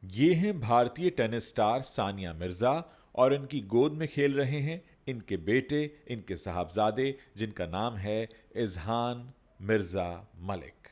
ये हैं भारतीय टेनिस स्टार सानिया मिर्जा और इनकी गोद में खेल रहे हैं इनके बेटे, इनके साहबजादे, जिनका नाम है इजहान मिर्जा मलिक।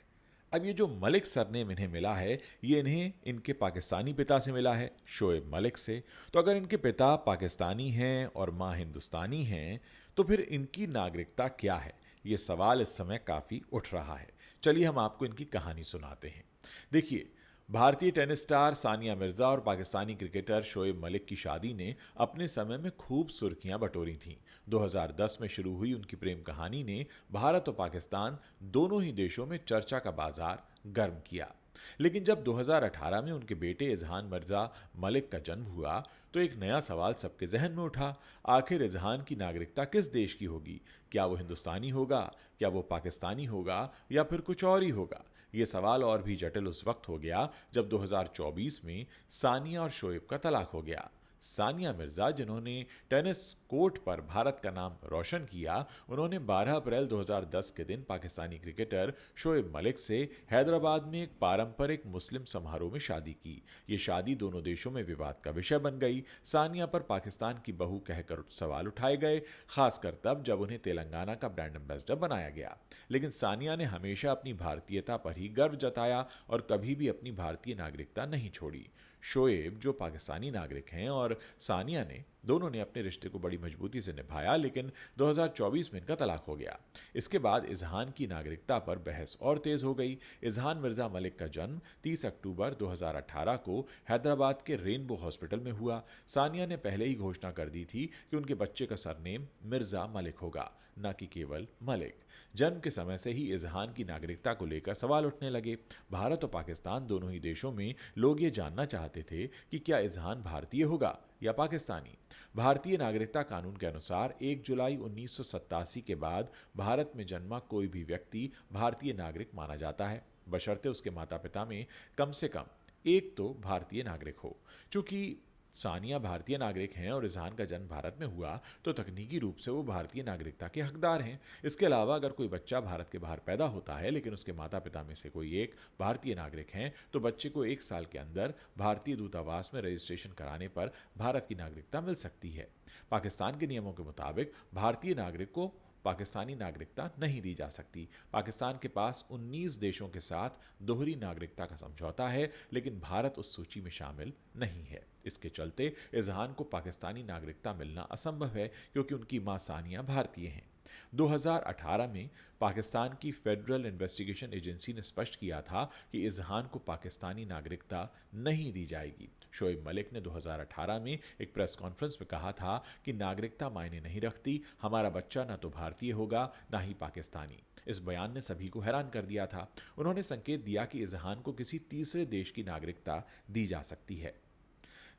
अब ये जो मलिक सरनेम इन्हें मिला है, ये इन्हें इनके पाकिस्तानी पिता से मिला है, शोएब मलिक से। तो अगर इनके पिता पाकिस्तानी हैं और माँ हिंदुस्तानी हैं, तो फिर इनकी नागरिकता क्या है? ये सवाल इस समय काफ़ी उठ रहा है। चलिए हम आपको इनकी कहानी सुनाते हैं। देखिए, भारतीय टेनिस स्टार सानिया मिर्जा और पाकिस्तानी क्रिकेटर शोएब मलिक की शादी ने अपने समय में खूब सुर्खियां बटोरी थीं। 2010 में शुरू हुई उनकी प्रेम कहानी ने भारत और पाकिस्तान दोनों ही देशों में चर्चा का बाजार गर्म किया। लेकिन जब 2018 में उनके बेटे इजहान मिर्जा मलिक का जन्म हुआ, तो एक नया सवाल सबके जहन में उठा। आखिर इजहान की नागरिकता किस देश की होगी? क्या वो हिंदुस्तानी होगा, क्या वो पाकिस्तानी होगा, या फिर कुछ और ही होगा? ये सवाल और भी जटिल उस वक्त हो गया जब 2024 में सानिया और शोएब का तलाक हो गया। सानिया मिर्जा, जिन्होंने टेनिस कोर्ट पर भारत का नाम रोशन किया, उन्होंने 12 अप्रैल 2010 के दिन पाकिस्तानी क्रिकेटर शोएब मलिक से हैदराबाद में एक पारंपरिक मुस्लिम समारोह में शादी की। ये शादी दोनों देशों में विवाद का विषय बन गई। सानिया पर पाकिस्तान की बहू कहकर सवाल उठाए गए, खासकर तब जब उन्हें तेलंगाना का ब्रांड एम्बेसडर बनाया गया। लेकिन सानिया ने हमेशा अपनी भारतीयता पर ही गर्व जताया और कभी भी अपनी भारतीय नागरिकता नहीं छोड़ी। शोएब, जो पाकिस्तानी नागरिक हैं, और सानिया ने दोनों ने अपने रिश्ते को बड़ी मजबूती से निभाया, लेकिन 2024 में इनका तलाक हो गया। इसके बाद इजहान की नागरिकता पर बहस और तेज हो गई। इजहान मिर्जा मलिक का जन्म 30 अक्टूबर 2018 को हैदराबाद के रेनबो हॉस्पिटल में हुआ। सानिया ने पहले ही घोषणा कर दी थी कि उनके बच्चे का सरनेम मिर्जा मलिक होगा, न कि केवल मलिक। जन्म के समय से ही इजहान की नागरिकता को लेकर सवाल उठने लगे। भारत और पाकिस्तान दोनों ही देशों में लोग ये जानना चाहते थे कि क्या इजहान भारतीय होगा या पाकिस्तानी। भारतीय नागरिकता कानून के अनुसार 1 जुलाई 1987 के बाद भारत में जन्मा कोई भी व्यक्ति भारतीय नागरिक माना जाता है, बशर्ते उसके माता पिता में कम से कम एक तो भारतीय नागरिक हो। चूंकि सानिया भारतीय नागरिक हैं और इजहान का जन्म भारत में हुआ, तो तकनीकी रूप से वो भारतीय नागरिकता के हकदार हैं। इसके अलावा अगर कोई बच्चा भारत के बाहर पैदा होता है, लेकिन उसके माता पिता में से कोई एक भारतीय नागरिक हैं, तो बच्चे को 1 साल के अंदर भारतीय दूतावास में रजिस्ट्रेशन कराने पर भारत की नागरिकता मिल सकती है। पाकिस्तान के नियमों के मुताबिक भारतीय नागरिक को पाकिस्तानी नागरिकता नहीं दी जा सकती। पाकिस्तान के पास 19 देशों के साथ दोहरी नागरिकता का समझौता है, लेकिन भारत उस सूची में शामिल नहीं है। इसके चलते इजहान को पाकिस्तानी नागरिकता मिलना असंभव है, क्योंकि उनकी मां सानिया भारतीय हैं। 2018 में पाकिस्तान की फेडरल इन्वेस्टिगेशन एजेंसी ने स्पष्ट किया था कि इजहान को पाकिस्तानी नागरिकता नहीं दी जाएगी। शोएब मलिक ने 2018 में एक प्रेस कॉन्फ्रेंस में कहा था कि नागरिकता मायने नहीं रखती, हमारा बच्चा ना तो भारतीय होगा ना ही पाकिस्तानी। इस बयान ने सभी को हैरान कर दिया था। उन्होंने संकेत दिया कि इजहान को किसी तीसरे देश की नागरिकता दी जा सकती है।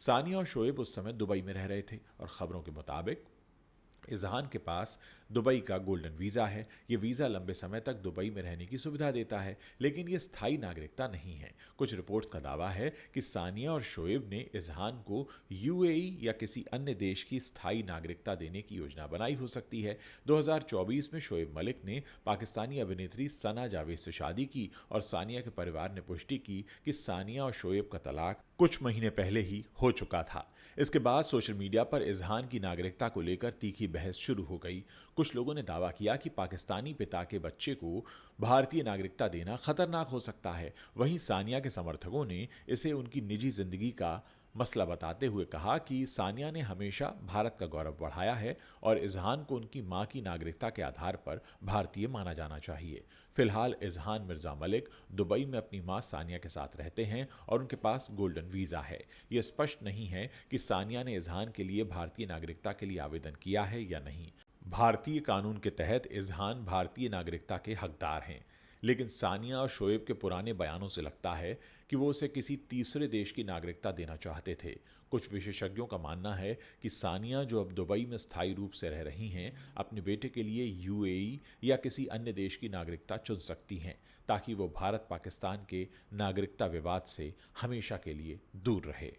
सानिया और शोएब उस समय दुबई में रह रहे थे और खबरों के मुताबिक इजहान के पास दुबई का गोल्डन वीज़ा है। ये वीज़ा लंबे समय तक दुबई में रहने की सुविधा देता है, लेकिन ये स्थायी नागरिकता नहीं है। कुछ रिपोर्ट्स का दावा है कि सानिया और शोएब ने इजहान को यूएई या किसी अन्य देश की स्थायी नागरिकता देने की योजना बनाई हो सकती है। 2024 में शोएब मलिक ने पाकिस्तानी अभिनेत्री सना जावेद से शादी की और सानिया के परिवार ने पुष्टि की कि सानिया और शोएब का तलाक कुछ महीने पहले ही हो चुका था। इसके बाद सोशल मीडिया पर इजहान की नागरिकता को लेकर तीखी बहस शुरू हो गई। कुछ लोगों ने दावा किया कि पाकिस्तानी पिता के बच्चे को भारतीय नागरिकता देना खतरनाक हो सकता है। वहीं सानिया के समर्थकों ने इसे उनकी निजी जिंदगी का मसला बताते हुए कहा कि सानिया ने हमेशा भारत का गौरव बढ़ाया है और इजहान को उनकी मां की नागरिकता के आधार पर भारतीय माना जाना चाहिए। फिलहाल इजहान मिर्जा मलिक दुबई में अपनी मां सानिया के साथ रहते हैं और उनके पास गोल्डन वीज़ा है। यह स्पष्ट नहीं है कि सानिया ने इजहान के लिए भारतीय नागरिकता के लिए आवेदन किया है या नहीं। भारतीय कानून के तहत इजहान भारतीय नागरिकता के हकदार हैं, लेकिन सानिया और शोएब के पुराने बयानों से लगता है कि वो उसे किसी तीसरे देश की नागरिकता देना चाहते थे। कुछ विशेषज्ञों का मानना है कि सानिया, जो अब दुबई में स्थायी रूप से रह रही हैं, अपने बेटे के लिए यूएई या किसी अन्य देश की नागरिकता चुन सकती हैं, ताकि वो भारत पाकिस्तान के नागरिकता विवाद से हमेशा के लिए दूर रहे।